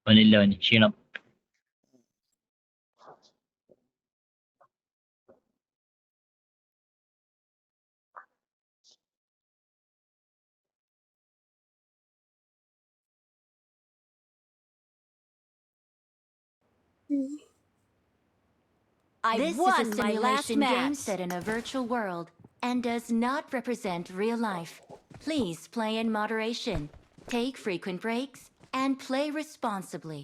അവനില്ല, അവന് ക്ഷീണം. This is a simulation game set in a virtual world and does not represent real life. Please play in moderation, take frequent breaks, and play responsibly.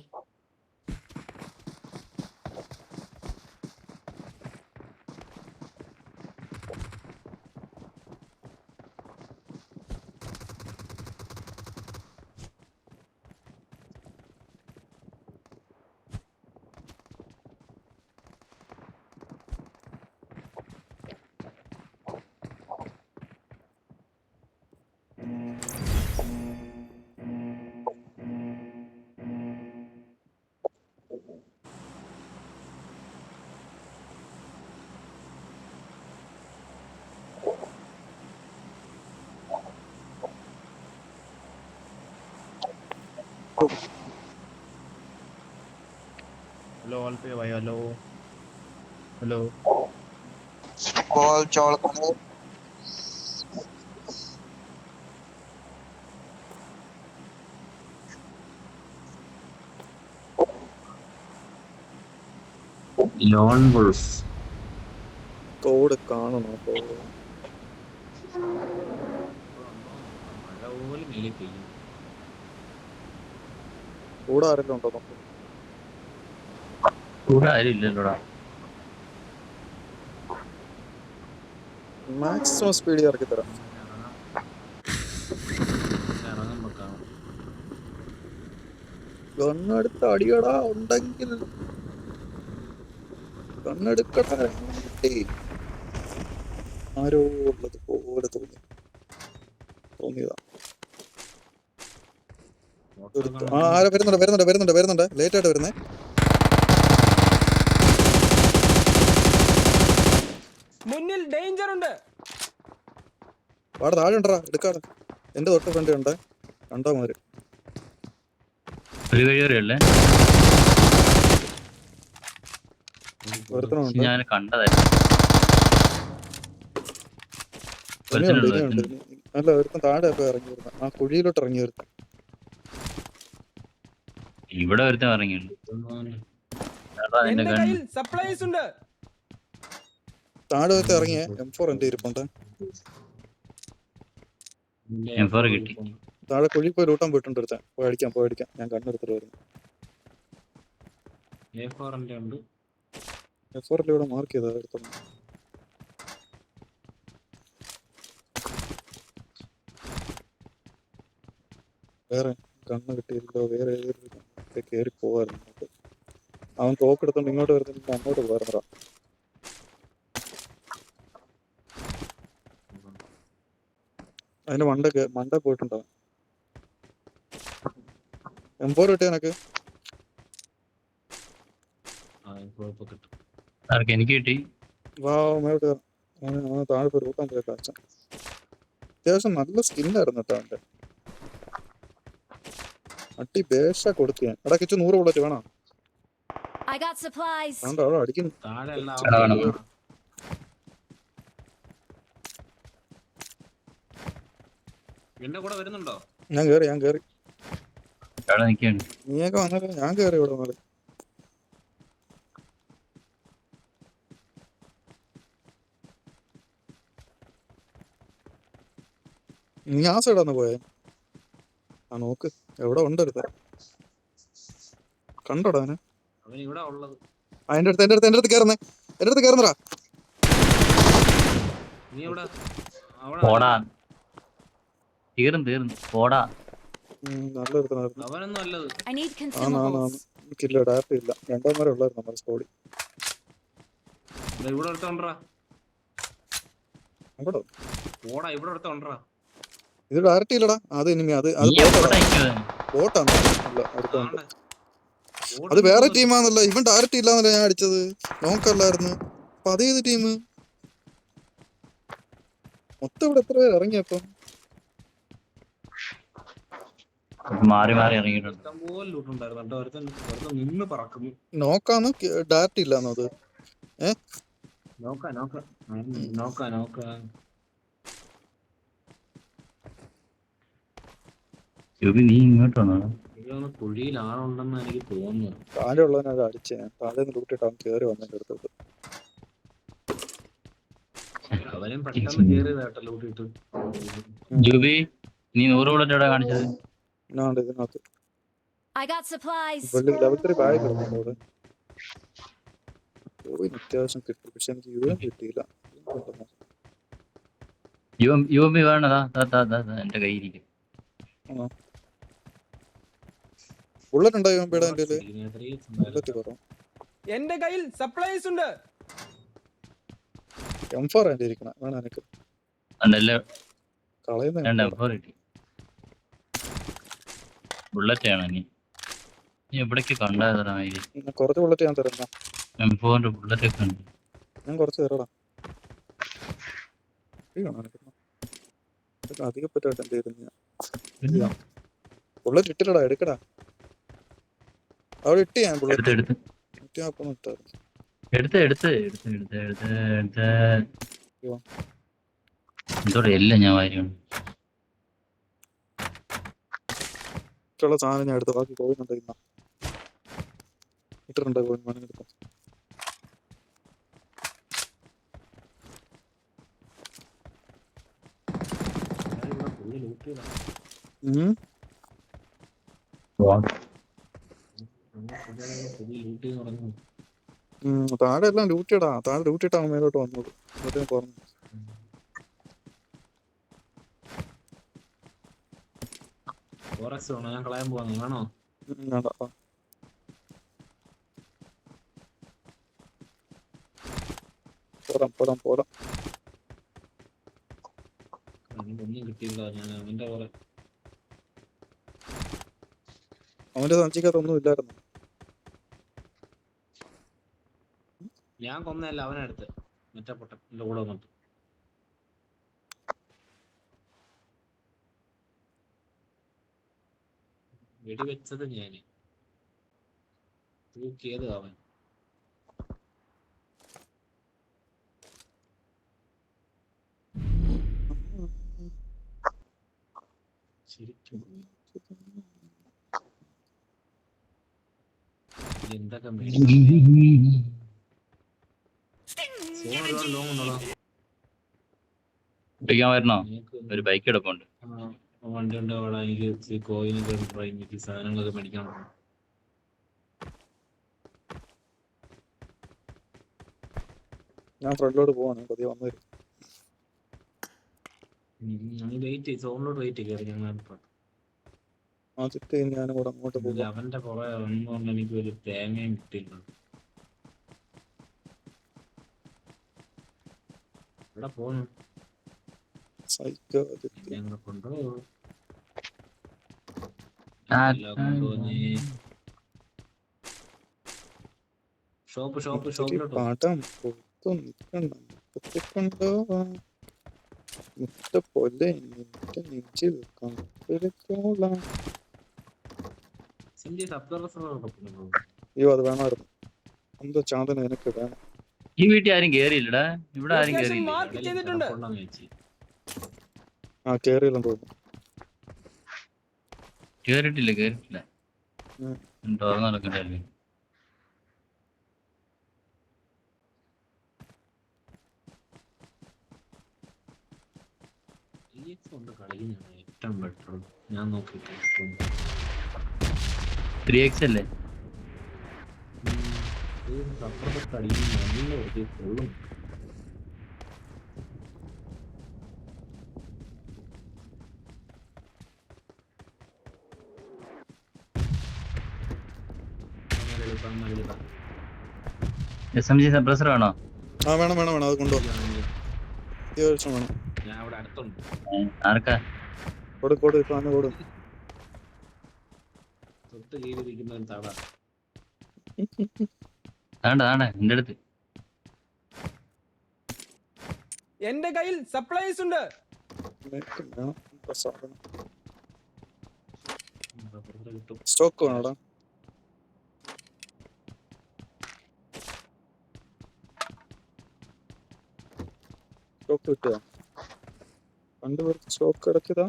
Hello all पे भाई hello hello ball चौड़ करे loan wolf code കാണണോ? Code മഴ പോലും മേലെ പെയ്യും. കൂടെ ആരെങ്കിലും ഉണ്ടോ നമുക്ക്? കൂടെ ആരും ഇല്ലല്ലോടാ. മാക്സിമം സ്പീഡ് ഇറക്കി തരാം. ഇറങ്ങുമ്പോ കാണാം. ഗണ്ണെടുത്ത് അടിയടാ ഉണ്ടെങ്കിൽ ഗണ്ണെടുക്കട്ടെ. ആരോ ഉള്ളത് പോലെ തോന്നിയതാ. ആരോ വരുന്നുണ്ട് ലേറ്റ് ആയിട്ട് വരുന്നേ. മുന്നിൽ ഡേഞ്ചർ ഉണ്ട്. അവിടെ താഴെ ഉണ്ടോ? എടുക്കാതെ. എന്റെ തൊട്ട് ഫ്രണ്ട് ഉണ്ട്. കണ്ടോ മാര് ഒരു കഴിയറിയല്ലേ? ഒരുത്തനുണ്ട്. ഞാൻ കണ്ടതായിരുന്നു. ഇനിയുണ്ട്. അല്ല, ഒരുത്തൻ താഴെ ഇപ്പൊ ഇറങ്ങി വരുന്ന ആ കുഴിയിലോട്ട് ഇറങ്ങി വരുന്ന. ഇവിടെ ഒരുത്തൻ ഇറങ്ങിയുണ്ട്. എന്റെ കയ്യിൽ സപ്ലൈസ് ഉണ്ട്. താഴെ ഒരുത്തൻ ഇറങ്ങിയ M4 എന്റെ ഇരിപ്പുണ്ട്. M4 കിട്ടി. താഴെ കുഴി പോയി ലൂട്ടാൻ പോയിട്ടുണ്ട് ഒരുത്തൻ. പോയടിക്കാം. ഞാൻ കണ്ണെടുത്തിട്ട് വരുന്നു. M4 ഇവിടെ മാർക്ക് ചെയ്താ ഒരുത്തൻ. വേറെ കണ്ണ് കിട്ടിയില്ലോ. വേറെ ഏതൊരു കയറി പോവായിരുന്നു നമുക്ക്. അവൻ തോക്കെടുത്തോണ്ട് ഇങ്ങോട്ട് വരുന്നില്ല, അങ്ങോട്ട് പോകാറുണ്ടാ. അതിന്റെ മണ്ട പോയിട്ടുണ്ടോ? M4 കിട്ടിയ എനക്ക്. എനിക്ക് കിട്ടി. വാ മേലോട്ട് താഴെ പോയി റൂട്ടാൻ പോയ കാഴ്ച. അത്യാവശ്യം നല്ല സ്കിന്നായിരുന്നു കേട്ടോ അവന്റെ. അട്ടി ബേഷ കൊടുത്തു ഞാൻ. ഇടയ്ക്ക് 100 ബുള്ളറ്റ് വേണോ? വേണ്ട, അവിടെ അടിക്കുന്നു. എന്റെ കൂടെ വരുന്നുണ്ടോ? ഞാൻ കേറി. നിൽക്കുകയാണ്. നീയൊക്കെ വന്നല്ലോ, ഞാൻ കേറി ഇവിടെ വന്നാല്. നീ ആ സൈഡാന്ന് പോയേ? ആ നോക്ക്, എവിടെ ഉണ്ടെടുത്ത കണ്ടോടാ അവനെ? അവൻ ഇവിടെ ഉള്ളത്. എന്റെ അടുത്ത് കയറുന്നടാ. നീ എവിടെ? പോടാ, തീർന്നു പോടാ. നല്ല ഒരുത്തനായിരുന്നു. അവനൊന്നും അല്ലത്. എനിക്കില്ല, ഡാറ്റ ഇല്ല. 2 വരെ ഉള്ളായിരുന്നു നമ്മുടെ സ്കോഡിൽ. ഇവിടെ അടുത്തോണ്ടാ. അങ്ങോട്ടോ പോടാ, ഇവിടെ അടുത്തോണ്ടാ. ഇത് ഡയറക്റ്റ് ഇല്ലടാ. അത് ബോട്ടാണ്. അത് വേറെ ടീമാന്നല്ല. ഇവൻ ഡയറക്റ്റ് ഇല്ലാന്നല്ല ഞാൻ അടിച്ചത്. നോക്കല്ലായിരുന്നു. അപ്പൊ അതേത് ടീം? മൊത്തം ഇവിടെ എത്ര പേര് ഇറങ്ങിയപ്പം? മാറി മാറി ഇറങ്ങിയിട്ടുണ്ട്. ഇഷ്ടംപോലെ ലൂട്ടുണ്ടായിരുന്നു കേട്ടോ. ഒരുത്തൻ നിന്ന് പറക്കുന്നു. നോക്കാന്ന് ഡാറ്റ ഇല്ലാന്നോ അത്? നോക്ക നീ ഇങ്ങോട്ടാണോ? ഇതൊന്ന് കുഴിയിലാണുണ്ടെന്ന് എനിക്ക് തോന്നുന്നു. താഴെ ഉള്ളവനത് അടിച്ചേ. താഴെ നിന്ന് ലൂട്ടിട്ട് അവൻ കേറി വന്നതിന്റെ അടുത്തോട്ട്. അവനും പെട്ടെന്ന് കേറിയതാട്ടോ ലൂട്ടിട്ട്. ജൂബി നീ 100 ബുള്ളറ്റ് എവിടെ കാണിച്ചത്? എന്നാണ്ട് ഇതിനകത്ത് I got supplies. Level 3 bag കിടക്കുന്നുണ്ട് അവിടെ. പോയി അത്യാവശ്യം കിട്ടി, പക്ഷെ എനിക്ക് യുവം കിട്ടിയില്ല. യുവമ്പി വേണതാ എന്റെ കയ്യിരിക്കും. ബുള്ളറ്റ് ഉണ്ടോ യുവമ്പിയുടെ? എന്റെ ബുള്ളറ്റ് കുറവ്. എന്റെ കയ്യിൽ സപ്ലൈസ് ഉണ്ട്. M4 എന്റെ ഇരിക്കണം. വേണം എനിക്ക് കളയുന്ന ബുള്ളറ്റ് ആണ്. നീ എവിടേക്ക് കണ്ടായി? കുറച്ച് ബുള്ളറ്റ് ഞാൻ തരാം. M4 ബുള്ളറ്റ് ഒക്കെ ഉണ്ട്. ഞാൻ കുറച്ച് തരാടാ. അധികം പറ്റായിട്ട് എന്ത് ചെയ്തു? ബുള്ളറ്റ് ഇട്ടില്ലടാ, എടുക്കടാ. അവിടെ ഇട്ട് ഞാൻ ബുള്ളറ്റ് എടുത്ത് എന്തോടെ എല്ലാം ഞാൻ വാരിയാണ്. ഇട്ടുള്ള സാധനം ഞാൻ എടുത്ത് ബാക്കി പോയിന്നുണ്ട്. ഇന്ന ഇട്ടിട്ടുണ്ട് മണി എടുത്ത. താഴെ എല്ലാം ലൂട്ടിയടാ. താഴെ ലൂട്ടിയിട്ടാണ് മേലോട്ട് വന്നത്. പറഞ്ഞു ഞാൻ കളയാൻ പോവാന്ന് വേണോ? പോരാം. ഒന്നും കിട്ടിയില്ല. ഞാൻ അവന്റെ സഞ്ചിക്കകത്തൊന്നും ഇല്ലായിരുന്നു. ഞാൻ കൊന്നല്ല, അവനെടുത്ത് മറ്റേ പൊട്ടൻ എന്റെ കൂടെ വന്നിട്ട് വെടിവെച്ചത് ഞാന് തൂക്കിയത് അവൻ. ശരിക്കും എന്തൊക്കെ പിടിക്കാൻ വരണോ? ഒരു ബൈക്ക് എടുപ്പുണ്ട്. വണ്ടി ഉണ്ട് അവിടെ. എനിക്ക് കോയിനൊക്കെ എനിക്ക് സാധനങ്ങളൊക്കെ മേടിക്കണം. ഞാൻ ഫ്രണ്ടിലോട്ട് പോവാണ്. പതിയെ വന്നു വരും. വെയിറ്റ് സോണിലോട്ട് വെയിറ്റ് കയറി. ഞങ്ങൾ ഞാനും കൂടെ അങ്ങോട്ട് പോകും. അവന്റെ പുറകെ വന്നുകൊണ്ട് എനിക്ക് ഒരു തേങ്ങയും കിട്ടിയില്ല. ഇവിടെ പോന്നു ഞങ്ങളെ കൊണ്ടുപോകും. ഷോപ്പിലോട്ട് പാട്ടം പോലെ നെഞ്ചിൽ കണ്ടിരിക്കോളാം. അയ്യോ, അത് വേണമായിരുന്നു. എന്തോ ചാന്തന് നിനക്ക് വേണം. ഈ വീട്ടിൽ ആരും കേറിയില്ലടാ. ഇവിടെ ആരും കേറിയില്ല. കേറിയില്ലെന്ന് തോന്നുന്നു. കേറിട്ടില്ല തുറന്നു നടക്കണ്ടല്ലേ. ഏറ്റവും ബെറ്റർ ഞാൻ നോക്കിട്ട് 3x അല്ലേ? കൊള്ളും. SMG സപ്രസർ വേണോ? വേണം. അത് കൊണ്ടുപോകാം. അത്യാവശ്യം വേണം. ഞാൻ അവിടെ അടുത്തുണ്ട്. ആർക്കാ? കൊടു തൊട്ട് കീഴിരിക്കുന്ന തട. എന്റെ അടുത്ത്. എന്റെ കയ്യിൽ സപ്ലൈസ് ഉണ്ട്. കിട്ടും. സ്റ്റോക്ക് വേണോടാ? സ്റ്റോക്ക് കിട്ടുക? രണ്ടുപേർക്ക് സ്റ്റോക്ക് ഇടയ്ക്കതാ.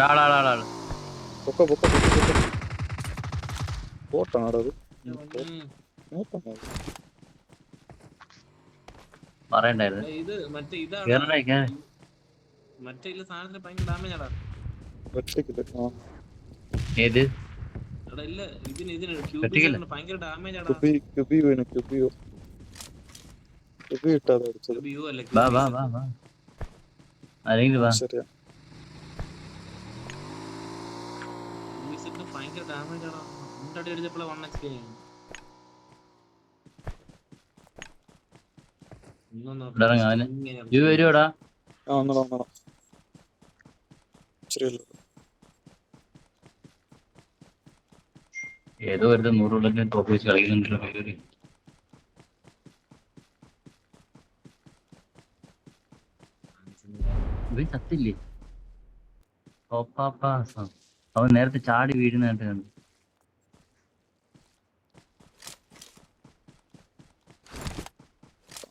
ആളാളാളാള് പൊക്ക പൊക്ക പൊക്ക പൊക്ക. ബോട്ടാണോടാ അത്? നോട്ടാണോ അത്? പറയണ്ടായിരുന്നു. ഇത് മറ്റേ ഇതാണ് കേറണേ കേറ്. മറ്റേ ഇല്ല സാധനത്തിന് ഭയങ്കര ഡാമേജ് ആടാ. വെട്ടിക്കില്ല. ആ ഏത് എടാ ഇല്ല ഇതിന് വെട്ടിക്കില്ല? ക്യൂബിന് ഭയങ്കര ഡാമേജ് ആടാ. ക്യുബി വീണു. ക്യുബി ഇട്ടാതെ അടിച്ചത്. ക്യൂബിയോ അല്ല വാ വാ വാ വാ അല്ലെങ്കിൽ വാ. ശരിയാ. ക്യൂബിസിന് ഭയങ്കര ഡാമേജ് ആടാ. മുണ്ടടി അടിച്ചപ്പോഴേ 1 HP ആയി. ഇവിടെ ഇറങ്ങാം അവന്. ഇത് വരുവാടാ. ആ ഒന്നടാ. ശരിയല്ലോ. ഏതോ ഒരു 100 ഉള്ളതിന് ടോപ്പ് വെച്ച് കളിക്കുന്നുണ്ടല്ലോ പേര്. ഇവൻ ചത്തില്ലേ? അവൻ നേരത്തെ ചാടി വീഴുന്നതായിട്ട് കണ്ടു.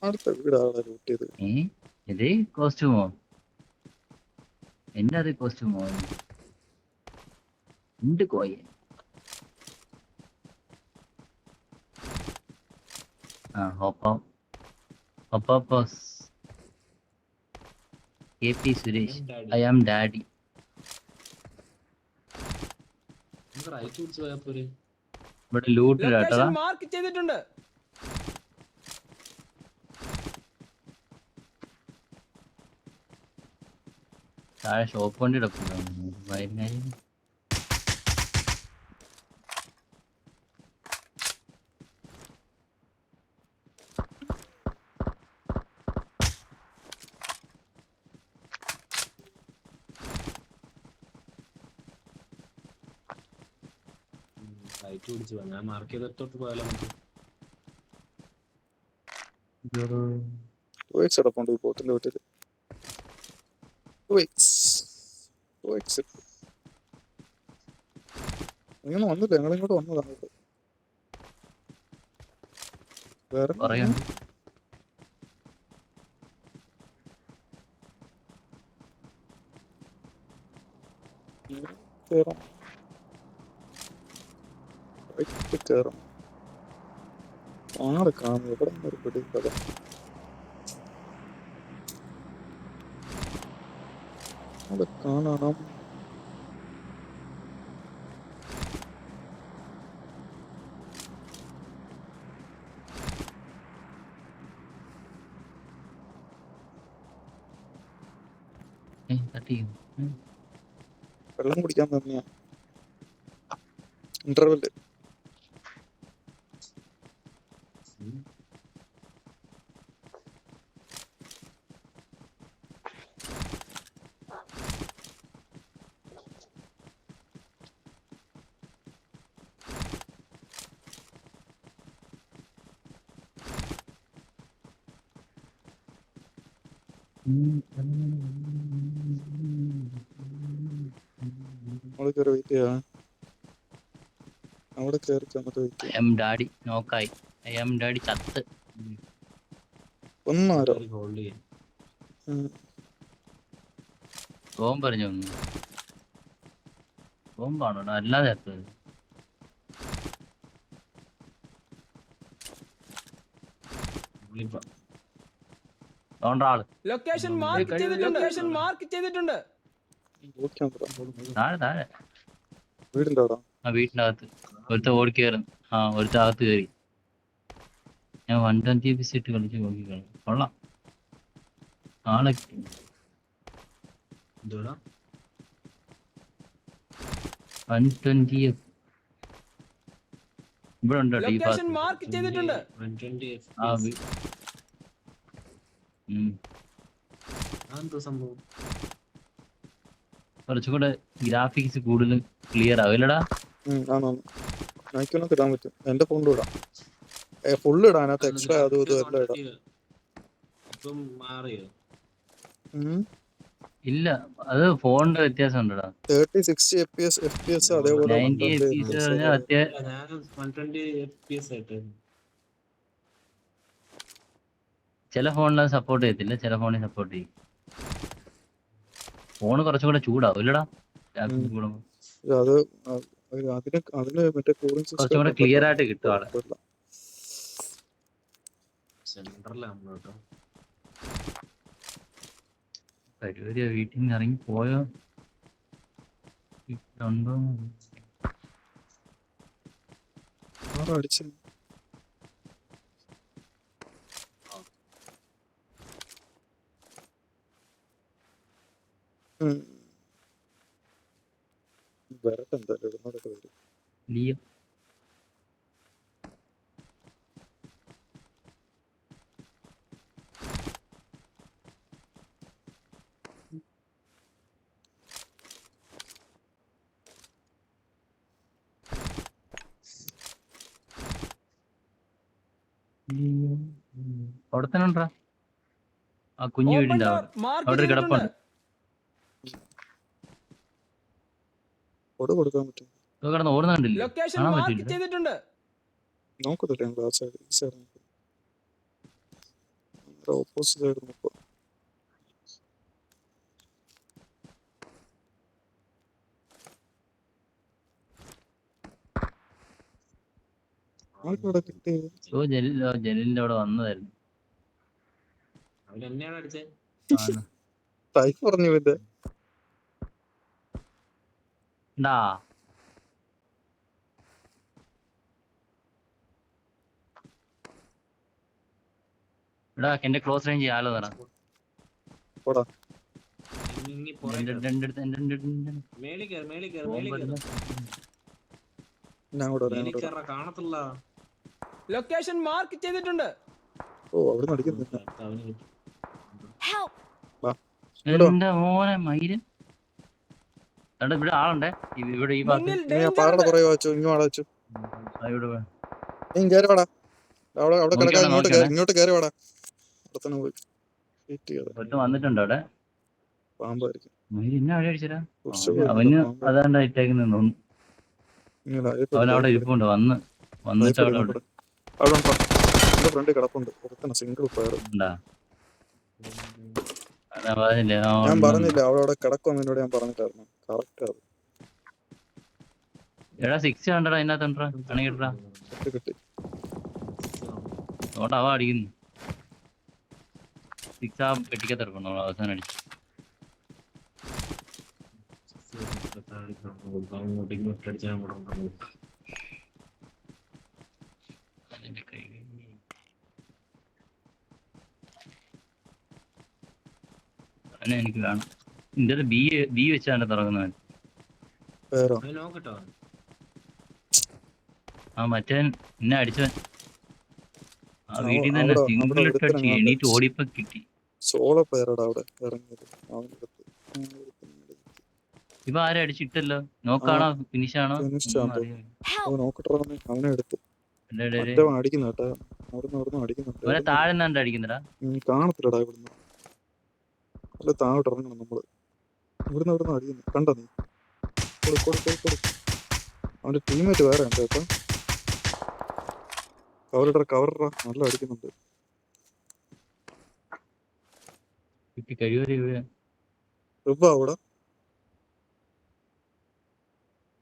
അടുത്ത വീടാണ് ലൂട്ട് ചെയ്ത്. ഇതേ കോസ്റ്റ്യൂമോ? എന്റെ അതേ കോസ്റ്റ്യൂമോ? ഉണ്ട് Koya. KP Suresh, I am daddy. ഇവിടെ ലൂട്ട് കേട്ടതാ. ലൊക്കേഷൻ മാർക്ക് ചെയ്തിട്ടുണ്ട്. താഴെ ഷോപ്പ് കൊണ്ട് കിടക്കുന്നു. വൈകുന്നേരം ലൈറ്റ് പിടിച്ചു ഞാൻ മാർക്ക് ചെയ്തിട്ടോട്ട് പോയാലോ നമുക്ക്. കിടപ്പുണ്ട് ഈ ബോട്ടിന്റെ വീട്ടില്. നിങ്ങൾ വന്നില്ല, ഞങ്ങളിങ്ങോട്ട് വന്നതാണ്. വേറെ പറയുന്നുണ്ട്. കേറാം. കേറാം. ആളെ കാണുന്നു. എവിടെ ഒരു പിടി കഥ. ആളെ കാണണം. വെള്ളം കുടിക്കാൻ തന്നെയാ ഇന്റർവെല്. നമ്മള് കയറി വെയിറ്റ് ചെയ്യാ. അവിടെ കയറി നമുക്ക് വെയിറ്റ് ചെയ്യാം. എം ഡാഡി നോക്കായി. എം ഡാഡി ചത്ത്. ഒന്നാരോ ഹോൾഡ് ചെയ്യാം. ബോംബ് പറഞ്ഞു. ബോംബാണോ? അല്ലാതെ ചത്തത്. ആള് ലൊക്കേഷൻ മാർക്ക് ചെയ്തിട്ടുണ്ട്. ഓടിക്കാൻ പറ. താഴെ താഴെ വീടിന്റെ അവിടെ. ആ വീട്ടിനകത്ത് ഒരുത്ത ഓടിക്കയറുന്നു. ഒരുത്ത അകത്ത് കയറി. ഞാൻ 120 വിസിറ്റ് കളിച്ച് നോക്കിക്കളാം. കൊള്ളാം. ആളെ എന്തുവാ 120 ഇവിടെ ഉണ്ടോ? ലൊക്കേഷൻ മാർക്ക് ചെയ്തിട്ടുണ്ട്. 120 ആ അതെന്തോ സംഭവം? കുറച്ചുകൂടെ ഗ്രാഫിക്സ് കൂടുതൽ ക്ലിയർ ആവില്ലടാ. ആണോ നൈക്കൊന്നൊക്കെ ഇടാൻ പറ്റും. എന്റെ ഫോണിലും ഇടാം. ഫുള്ള് ഇടാം, അതിനകത്ത് എക്സ്ട്രാ അതും ഇതും എല്ലാം ഇടാം. ഇപ്പം മാറിയോ? ഇല്ല, അത് ഫോണിന്റെ വ്യത്യാസം ഉണ്ടടാ. 30-60 FPS അതേപോലെ 90 FPS പറഞ്ഞാൽ ഇല്ല, ഞാനും 120 FPS ആയിട്ട്. ചില ഫോണിൽ അത് സപ്പോർട്ട് ചെയ്യത്തില്ല, ചില ഫോണിൽ സപ്പോർട്ട് ചെയ്യും. ഫോണ് കുറച്ചുകൂടെ ചൂടാവും ഇല്ലടാ ഗ്രാഫിക്സ് കൂടുമ്പോൾ. അത് അതിന് മറ്റേ കൂളിംഗ് കുറച്ചുകൂടെ ക്ലിയർ ആയിട്ട് കിട്ടും ആളെ. സെന്ററിലാണ് കേട്ടോ. പരിപാടിയാ, വീട്ടിൽ നിന്ന് ഇറങ്ങി പോയോ ഉണ്ടോ? അടിച്ചു. വരട്ടെ, എന്തായാലും ഇടുന്നതൊക്കെ വരും. ലിയോ അവിടെ തന്നെ ഉണ്ടാ, ആ കുഞ്ഞു Open വീടിന്റെ door അവിടെ മാർക്ക് അവിടെ ഒരു ചെയ്തിട്ടുണ്ട്. കിടപ്പുണ്ട്. കൊടുക്കാൻ പറ്റും. ഇപ്പൊ കിടന്ന് ഓടുന്ന കണ്ടില്ലേ? ലൊക്കേഷൻ കാണാൻ മാർക്ക് പറ്റില്ല. ചെയ്തിട്ടുണ്ട്. നോക്കത്തില്ല, ആ സൈഡ് ഈ സൈഡ് ഓപ്പോസിറ്റ് സൈഡ് നോക്കുക. ആൾക്കിവിടെ കിട്ടിയത് ഓ ജലീലിന്റെ അവിടെ വന്നതായിരുന്നു. അവരെന്നെയാണ് അടിച്ചേ. ആണ്. ടൈപ്പ് പറഞ്ഞു പിന്നെ ണ്ടാ എടാ എന്റെ ക്ലോസ് റേഞ്ച് ആലോ തറ. പോടാ. ഇനി പുറകെ എന്റെ കേറ്. അടുത്ത് മേളിൽ കേറ്, മേളിൽ കേറ്, മേളിൽ കേറ്. ഞാൻ കൂടെ മേളിൽ കേറാ, കാണത്തില്ല. ലൊക്കേഷൻ മാർക്ക് ചെയ്തിട്ടുണ്ട്. ഓ അവിടെ അടിക്കുന്നില്ല. അവന് കിട്ടി. Help! എന്റെ മോനെ മയില്. എടാ ഇവിടെ ആളുണ്ടേ, ഇവിടെ ഈ ഭാഗത്ത്. മുന്നിൽ നീ ആ danger പാറയുടെ ഉണ്ട്. പുറകെ വെച്ചു, ഇങ്ങോട്ട് വാടാ വെച്ചു. ഇവിടെ നീ കയറി വാടാ. അവിടെ കിടക്കാൻ നോക്കിയോണേ, ഇങ്ങോട്ട് നോക്കിയോണേ. ഇങ്ങോട്ട് കയറി വാടാ. അവിടെ തന്നെ പോയി വെയിറ്റ് ചെയ്തേ. ഒരുത്തൻ വന്നിട്ടുണ്ട് അവിടെ. പാമ്പായിരിക്കും. മയിൽ ഇന്ന അവിടെ അടിച്ചരാ. കുറച്ച് അവന് പാമ്പ്. അതാണ്ട് ഇട്ടേക്കുന്ന തോന്നുന്നു. അവൻ അവിടെ ഇരിപ്പുണ്ട്, വന്നിട്ട് അവിടെ ഉണ്ട്. അവിടെ ഉണ്ടോ? എന്റെ ഫ്രണ്ട് കിടപ്പുണ്ട്. ഒരുത്തന്നെ സിംഗിൾ ഫയർ. ഉണ്ടാ അതാ പറഞ്ഞില്ലേ, ഞാൻ പറഞ്ഞില്ല അവിടെ കിടക്കും എന്നോട് ഞാൻ പറഞ്ഞിട്ടായിരുന്നു. കറക്റ്റ് അത് എടാ 6 കണ്ടടാ അതിനകത്തുണ്ടാ അണങ്ങിട്ടാ. കിട്ടി. അതുകൊണ്ട് അവ അടിക്കുന്നു. 6 ആ പെട്ടിക്കത്തെടുക്കണോ അവസാനം അടിച്ചു. അങ്ങോട്ടും ഇങ്ങോട്ടും അടിച്ചാൽ കൂടെ ഉണ്ടാവും. അതിന്റെ കൈ അവനെ എനിക്ക് വേണം. ഇതിന്റെ ബി വെച്ചാണ് തുടങ്ങുന്നത്. വേറോ അത് നോക്കട്ടോ. ആ മറ്റേ എന്നെ അടിച്ചവൻ ആ വീട്ടിൽ നിന്ന് തന്നെ അവിടെ സിംഗിൾ ഇട്ട് അടിച്ച് ഒരുത്തനെ എണീറ്റ് ഓടിയപ്പോ കിട്ടി. സോളോ പ്ലെയറടാ അവിടെ ഇറങ്ങിയത്. അവനെടുത്ത് ഇപ്പൊ ആരും അടിച്ചിട്ടല്ലോ. നോക്കാണോ ഫിനിഷാണോ Help! നോക്കട്ടെ. അവനെ എടുത്ത് അറിയാം. മറ്റേ അടിക്കുന്ന കേട്ടാ. അവിടുന്ന് അടിക്കുന്നുണ്ട്. അവനെ താഴെ നിന്നാണ്ട് അടിക്കുന്നടാ. കാണത്തില്ലടാ ഇവിടുന്ന്. അല്ല താഴോട്ട് ഇറങ്ങണം നമ്മള്. ഇവിടുന്ന് അടിക്കുന്നു. കണ്ടോ നീ? കൊടു. അവന്റെ ടീമേറ്റ് വേറെ ഉണ്ട് കേട്ടോ. കവറിട നല്ല അടിക്കുന്നുണ്ട്. കിട്ടി കഴിവറി അവിടെ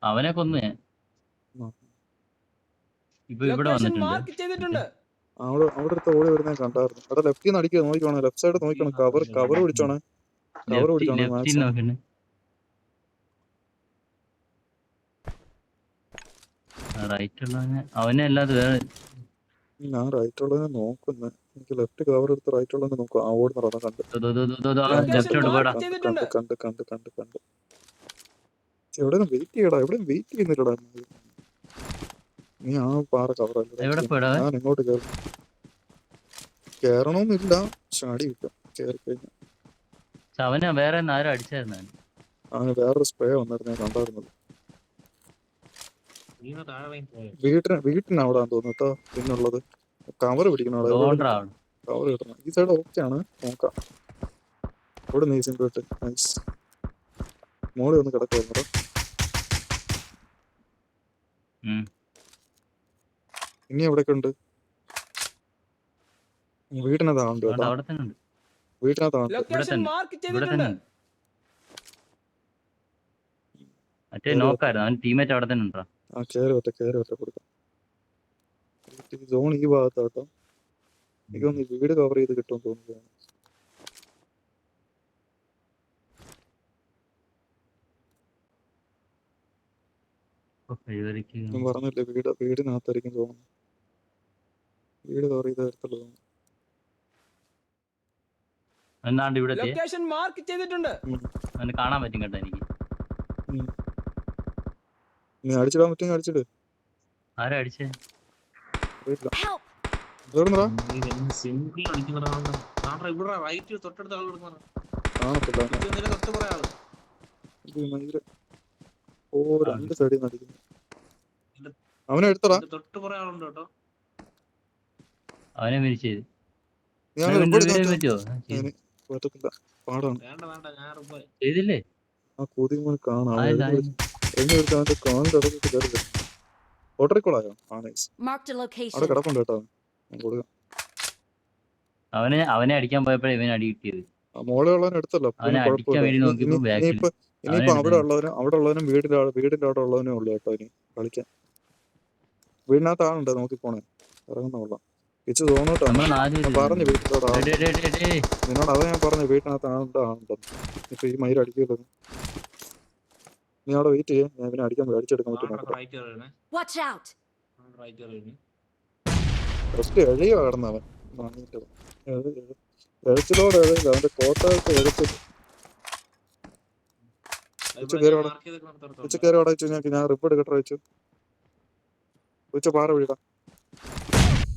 അവനെ കൊന്ന് ഞാൻ. ഇപ്പൊ ഇവിടെ ലൊക്കേഷൻ വന്നിട്ടുണ്ട്. മാർക്ക് ചെയ്തിട്ടുണ്ട്. അവിടെ അടുത്ത് ഓടി വരുന്ന കണ്ടായിരുന്നു. അവിടെ ലെഫ്റ്റിൽ നിന്ന് അടിക്കുക. നോക്കിക്കോണേ, ലെഫ്റ്റ് സൈഡ് നോക്കണം. കവർ പിടിച്ചോണേ. ലെഫ്റ്റിൽ നോക്കണേ. റൈറ്റ് ഉള്ളവനെ അവനെ അല്ലാതെ വേറെ. ഞാൻ റൈറ്റ് ഉള്ളതിനെ നോക്കുന്നത്. എനിക്ക് ലെഫ്റ്റ് കവർ എടുത്ത് റൈറ്റ് ഉള്ളതിനെ നോക്കുക. ആ ഓടുന്ന ലെഫ്റ്റോട്ട് പോടാ. കണ്ട് എവിടെ വെയിറ്റ് ചെയ്യടാ. എവിടെയും വെയിറ്റ് ചെയ്യുന്നില്ലടാ. നീ ആ പാറ എവിടെ പോടാ? ഞാൻ ഇങ്ങോട്ട് കേറണമെന്നില്ല. പക്ഷെ അടി കിട്ടും കേറി കഴിഞ്ഞാൽ. പക്ഷെ അവനെ വേറെ ആരും അടിച്ചായിരുന്നു അവന്. അവന് വേറൊരു സ്പ്രേ വന്നിട്ട് ഞാൻ കണ്ടായിരുന്നത്. നീന്ന് താഴെ ഇറങ്ങി പോയോ? വീട്ടിന് അവിടെ തോന്നുന്നു കേട്ടോ പിന്നുള്ളത്. കവർ പിടിക്കണം അവിടെ. ഡോണ്ടറാ അവൻ. കവർ കിട്ടണം. ഈ സൈഡ് ഓക്കെ ആണ്, നോക്കാം. ഇവിടെ നീസിൻ പോയിട്ട് നൈസ്. മോളി ഒന്ന് കിടക്കുവായിരുന്നു. ഇനി എവിടെയൊക്കെ ഉണ്ട്? വീട്ടിനകത്താവുണ്ട് അതുകൊണ്ട് കേട്ടോ. അവിടെ തന്നെ ഉണ്ട്. വീട്ടിനകത്താവുണ്ട്. ലൊക്കേഷൻ തന്നെ. മാർക്ക് ഇവിടെ തന്നെ ചെയ്തിട്ടുണ്ട്. ഉണ്ട്. മറ്റേ നോക്കായിരുന്നു അവൻ ടീമേറ്റ് അവിടെ തന്നെ ഉണ്ടോ. ആ കയറി ഒറ്റ കൊടുക്കാം. സോൺ ഈ ഭാഗത്താട്ടോ. എനിക്ക് തോന്നുന്നു ഈ വീട് കവർ ചെയ്ത് കിട്ടുമെന്ന് തോന്നുന്നു. ഞാൻ പറഞ്ഞില്ലേ വീടിനകത്തായിരിക്കും തോന്നുന്നു. വീട് കവർ ചെയ്ത് തരത്തുള്ളൂ തോന്നുന്നു. എന്നാണ്ട് ഇവിടെ എത്തിയേ. ലൊക്കേഷൻ മാർക്ക് ചെയ്തിട്ടുണ്ട്. അവന് കാണാൻ പറ്റും കേട്ടോ എനിക്ക്. നീ അടിച്ചിടാൻ പറ്റുമെങ്കിൽ അടിച്ചിട്. ആരാ അടിച്ചേ? അറിയില്ല. Help! എവിടുന്നടാ? സിംഗിൾ അടിക്കുന്നതാണ്. ഇവിടെ റൈറ്റ് തൊട്ടടുത്ത ആൾ എടുക്കണം. കാണത്തില്ല. തൊട്ട് പറയാ ആള്. ഇത് മയില്. ഓ രണ്ട് സൈഡിൽ നിന്ന് അടിക്കുന്നു. അവനെ എടുത്തടാ. തൊട്ട് പറയാ ആളുണ്ട് കേട്ടോ. അവനെ മിനിച്ച് ചെയ്ത്. ഞാൻ പറ്റുമോ? പറ്റത്തില്ല, പാടാണ്. വേണ്ട ഞാൻ റിപ്ലൈ ചെയ്തില്ലേ? ആ കൂതിമോൻ കാണാം. അതെന്താ? അവന്റെ കാലിന്റെ ഇടയ്ക്ക് കയറി ഓട്ടറിക്കോളായോ? ആ നൈസ്. Marked a അവിടെ location. കിടപ്പുണ്ട് കേട്ടോ. ഞാൻ കൊടുക്കാം. അവനെ അടിക്കാൻ പോയപ്പോഴേ ഇവന് അടി കിട്ടിയത്. മോളെ ഉള്ളവനെ എടുത്തല്ലോ. അവനെ അടിക്കാൻ വേണ്ടി നോക്കിയപ്പോ ബാക്കിൽ. ഇനിയിപ്പോ അവിടെ ഉള്ളവനും വീടിന്റെ അവിടെ ഉള്ളവനേ ഉള്ളു കേട്ടോ ഇനി കളിക്കാൻ. വീടിനകത്ത് ആളുണ്ട്, നോക്കി പോണേ. ഇറങ്ങുന്ന കൊള്ളാം. പിച്ച് തോന്നോട്ടോ. നമ്മള് 4 പേര്. പറഞ്ഞു വീട്ടിലോട്ട് നിന്നോട് അതാ ഞാൻ പറഞ്ഞു വീട്ടിനകത്ത് ആളുണ്ടോ. ഇപ്പൊ ഈ മയില് അടിക്കുമല്ലോ. നീ അവിടെ വെയിറ്റ് ചെയ്യാം. ഞാൻ ഇവനെ അടിച്ചെടുക്കാൻ പറ്റും. റൈറ്റ് കയറി Watch out! റൈറ്റ് കയറി ഫസ്റ്റ് എഴയോ കിടന്നവൻ. എഴച്ചിലോടെ എഴയില്ല, അവന്റെ കോട്ടയൊക്കെ എഴച്ചത്. കയറി അവിടെ വെച്ചു. ഞാൻ റിപ്പോർട്ട് കെട്ട വെച്ചു. വെച്ച പാറ വീടാ.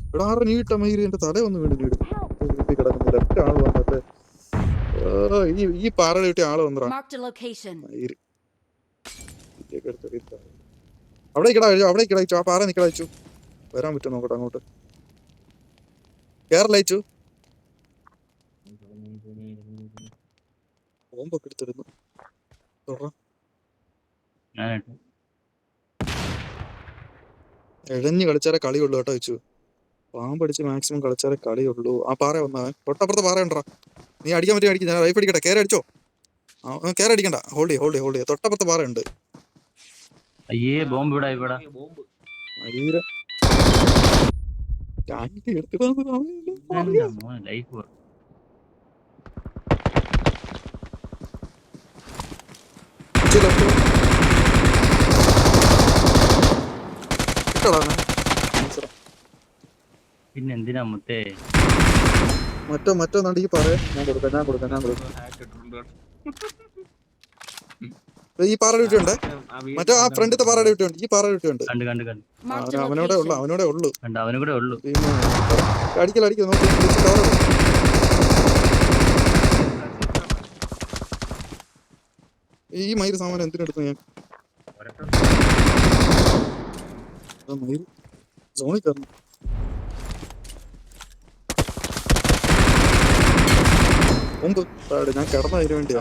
ഇവിടെ ആറ് നീട്ട മയില് എന്റെ തല ഒന്ന് വീട് വീട്ടിൽ കിടക്കുന്നു. ലെഫ്റ്റ് ആള് വന്നിട്ട് ഈ പാറ വീട്ടിൽ ആള് വന്നറാ Marked a location. മയില്. അവിടെ കിടച്ചു. ആ പാറ നിക്കട വെച്ചു. വരാൻ പറ്റും നോക്കട്ടെ അങ്ങോട്ട്. കേരളച്ചു ബോംബൊക്കെ എടുത്തിരുന്നു. എഴഞ്ഞ് കളിച്ചാലേ കളിയുള്ളൂ കേട്ടോ വെച്ചു. പാമ്പടിച്ച് മാക്സിമം കളിച്ചാലേ കളിയുള്ളൂ. ആ പാറ വന്നവൻ തൊട്ടപ്പുറത്ത് പാറ ഉണ്ടോ. നീ അടിക്കാൻ പറ്റും അടിക്കും. ഞാൻ റൈഫ് അടിക്കട്ടെ. കയറി അടിച്ചോ. കയറി അടിക്കണ്ട. ഹോൾഡ് ചെയ്യ. തൊട്ടപ്പുറത്ത് പാറ ഉണ്ട്. അയ്യേ ബോംബ് ഇവിടെ ബോംബ് ലൈഫ്. പിന്നെ എന്തിനാ മുത്തേ മറ്റോ നടിക്ക് പറയാം. ഞാൻ കൊടുക്കാം. ഈ പാറ ഡ്യൂട്ടിയുണ്ട്. മറ്റേ ആ ഫ്രണ്ടിത്തെ പാറ ഡ്യൂട്ടിയുണ്ട്. ഈ പാറ ഡ്യൂട്ടിയുണ്ട്. അവനോടെ ഉള്ളു. അവനും കൂടെ ഉള്ളു. അടിക്കോ നോക്കി. ഈ മയില് സാമാനം എന്തിനെടുത്തു ഞാൻ? മയില് സോണിൽ കയറുന്നു. മുമ്പ് ഞാൻ കിടന്നതിന് വേണ്ടിയാ.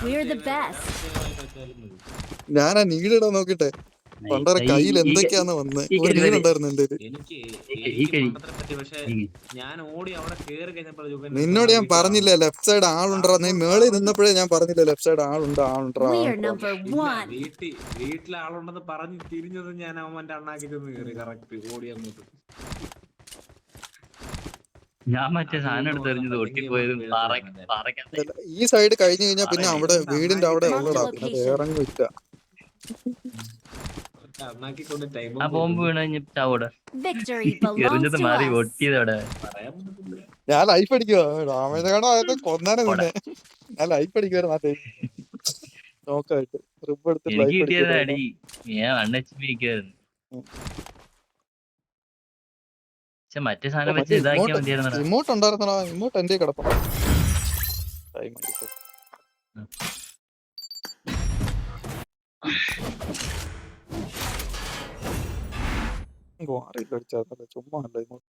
We're the best. ഞാനാ നീടിടാൻ നോക്കിട്ടെ. പണ്ടര കയ്യിൽ എന്തൊക്കെയാന്ന് വന്ന് ഒരു നീടുണ്ടായിരുന്നു എന്റെ. ഞാൻ ഓടി അവിടെ കേറി കഴിഞ്ഞപ്പോൾ നിന്നോട് ഞാൻ പറഞ്ഞില്ല ലെഫ്റ്റ് സൈഡ് ആളുണ്ടോ. നീ മേളിൽ നിന്നപ്പോഴേ ഞാൻ പറഞ്ഞില്ല ലെഫ്റ്റ് സൈഡ് ആളുണ്ടോ. വീട്ടിലെ ആളുണ്ടെന്ന് പറഞ്ഞ് തിരിഞ്ഞത് ഞാൻ അവന്റെ അണ്ണാക്കി ചെന്ന് കയറി കറക്റ്റ് ഓടി അങ്ങോട്ട്. ഞാൻ മറ്റേ സാധനം എടുത്ത് എറിഞ്ഞത് ഒട്ടിപ്പോയത് ഈ സൈഡ് കഴിഞ്ഞു കഴിഞ്ഞാൽ പിന്നെ അവിടെ വീടിന്റെ അവിടെ ഉള്ളടാ. പിന്നെ വേറെങ്ങും ഇല്ല. ആ ബോംബ് വീണ് കഴിഞ്ഞിട്ട് ചാവൂടെ Victory belongs to മാറി us. ഒട്ടിയതവിടെ. ഞാൻ ലൈഫ് അടിക്കുവാ. രാമേന്ദ്രനോ അതൊക്കെ കൊന്നാനെ നിന്നെ. ഞാൻ ലൈഫ് അടിക്കുവായിരുന്നു. നോക്കായിട്ട് എനിക്ക് കിട്ടിയത് അടി. ഞാൻ 1 HP പക്ഷെ മറ്റേ സാധനം വെച്ച് ഇതാക്കിയാൽ മതിയായിരുന്നടാ. ഇമോട്ട് ഉണ്ടായിരുന്നടാ, ഇമോട്ട് എന്റെ കിടപ്പുണ്ട്. ടൈം ആയിപ്പോ. അറിയില്ല, അടിച്ചാൽ ചുമ്മാ അല്ല ഇമോട്ട്.